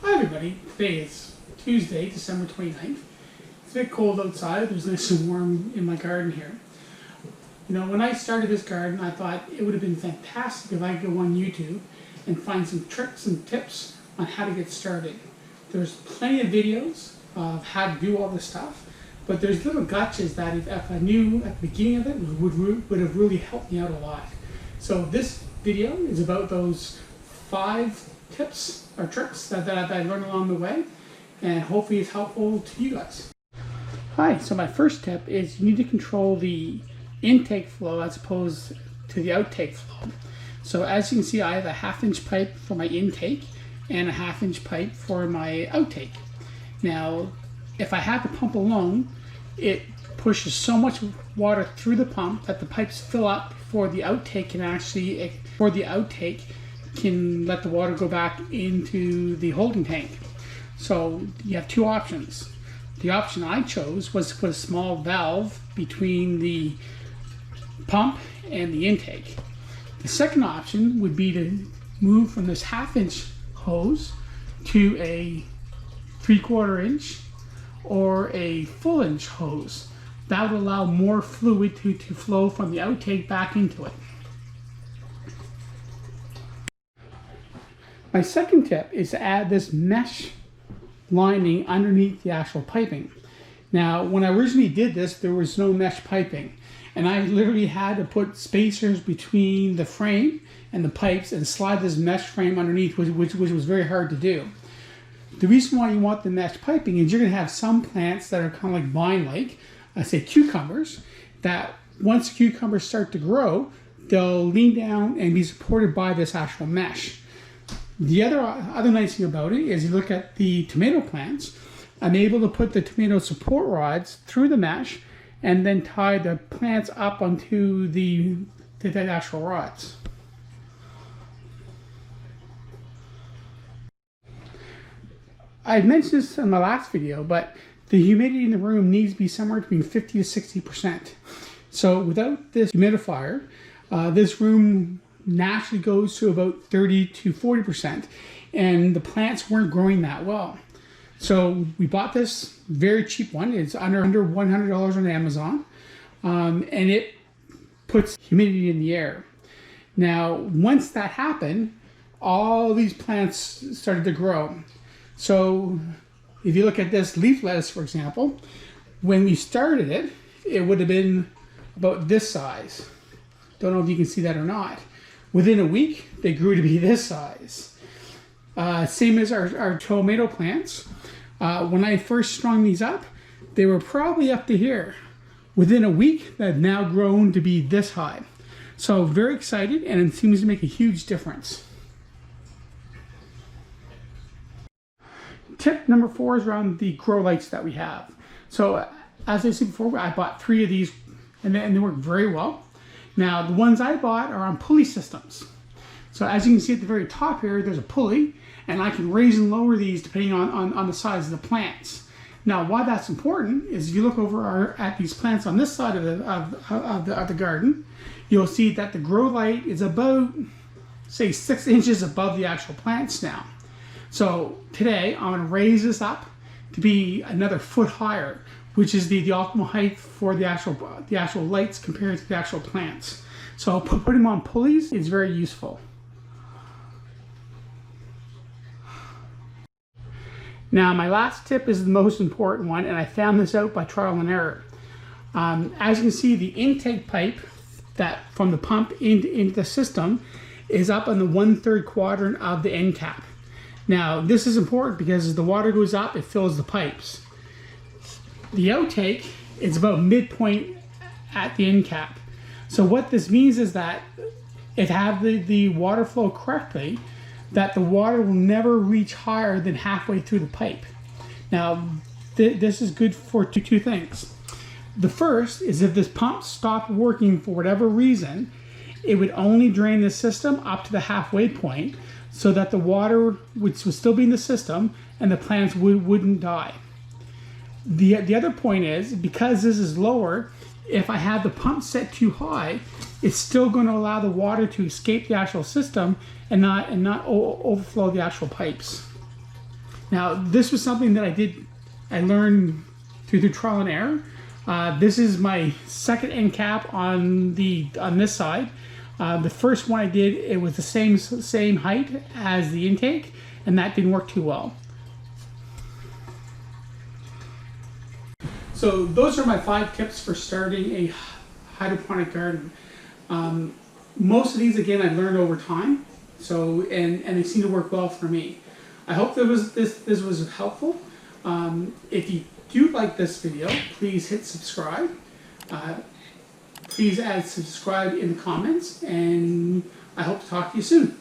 Hi everybody, today is Tuesday, December 29th. It's a bit cold outside, it was nice and warm in my garden here. You know, when I started this garden, I thought it would have been fantastic if I could go on YouTube and find some tricks and tips on how to get started. There's plenty of videos of how to do all this stuff, but there's little gotchas that if I knew at the beginning of it would have really helped me out a lot. So this video is about those 5 tips or tricks that I learned along the way, and hopefully it's helpful to you guys. Hi, so my first tip is you need to control the intake flow as opposed to the outtake flow. So as you can see, I have a 1/2 inch pipe for my intake and a 1/2 inch pipe for my outtake. Now, if I have the pump alone, it pushes so much water through the pump that the pipes fill up before the outtake can let the water go back into the holding tank. So you have 2 options. The option I chose was to put a small valve between the pump and the intake. The second option would be to move from this 1/2 inch hose to a 3/4 inch or a full inch hose. That would allow more fluid to flow from the outtake back into it. My second tip is to add this mesh lining underneath the actual piping. Now, when I originally did this, there was no mesh piping, and I literally had to put spacers between the frame and the pipes and slide this mesh frame underneath, which was very hard to do. The reason why you want the mesh piping is you're going to have some plants that are kind of like vine-like, say cucumbers, that once cucumbers start to grow, they'll lean down and be supported by this actual mesh. The other nice thing about it is you look at the tomato plants, I'm able to put the tomato support rods through the mesh and then tie the plants up onto the actual rods. I mentioned this in my last video, but the humidity in the room needs to be somewhere between 50 to 60%. So without this humidifier, this room naturally goes to about 30 to 40%, and the plants weren't growing that well. So we bought this very cheap one. It's under $100 on Amazon, and it puts humidity in the air. Now, once that happened, all these plants started to grow. So if you look at this leaf lettuce, for example, when we started it, it would have been about this size. Don't know if you can see that or not. Within a week, they grew to be this size. Same as our tomato plants. When I first strung these up, they were probably up to here. Within a week, they've now grown to be this high. So very excited, and it seems to make a huge difference. Tip number 4 is around the grow lights that we have. So as I said before, I bought 3 of these, and they work very well. Now, the ones I bought are on pulley systems. So as you can see at the very top here, there's a pulley, and I can raise and lower these depending on the size of the plants. Now, why that's important is if you look over at these plants on this side of the garden, you'll see that the grow light is about, say, 6 inches above the actual plants now. So today, I'm going to raise this up to be another foot higher, which is the optimal height for the actual lights compared to the actual plants. So putting them on pulleys is very useful. Now, my last tip is the most important one, and I found this out by trial and error. As you can see, the intake pipe that from the pump into the system is up in the 1/3 quadrant of the end cap. Now, this is important because as the water goes up, it fills the pipes. The outtake is about midpoint at the end cap. So what this means is that if you have the water flow correctly, that the water will never reach higher than halfway through the pipe. Now, this is good for two things. The first is if this pump stopped working for whatever reason, it would only drain the system up to the halfway point so that the water would still be in the system and the plants wouldn't die. The other point is, because this is lower, if I have the pump set too high, it's still going to allow the water to escape the actual system and not overflow the actual pipes. Now, this was something that I learned through the trial and error. This is my second end cap on this side. The first one I did, it was the same height as the intake, and that didn't work too well. So those are my 5 tips for starting a hydroponic garden. Most of these, again, I learned over time, so and they seem to work well for me. I hope that this was helpful. If you do like this video, please hit subscribe. Please add subscribe in the comments, and I hope to talk to you soon.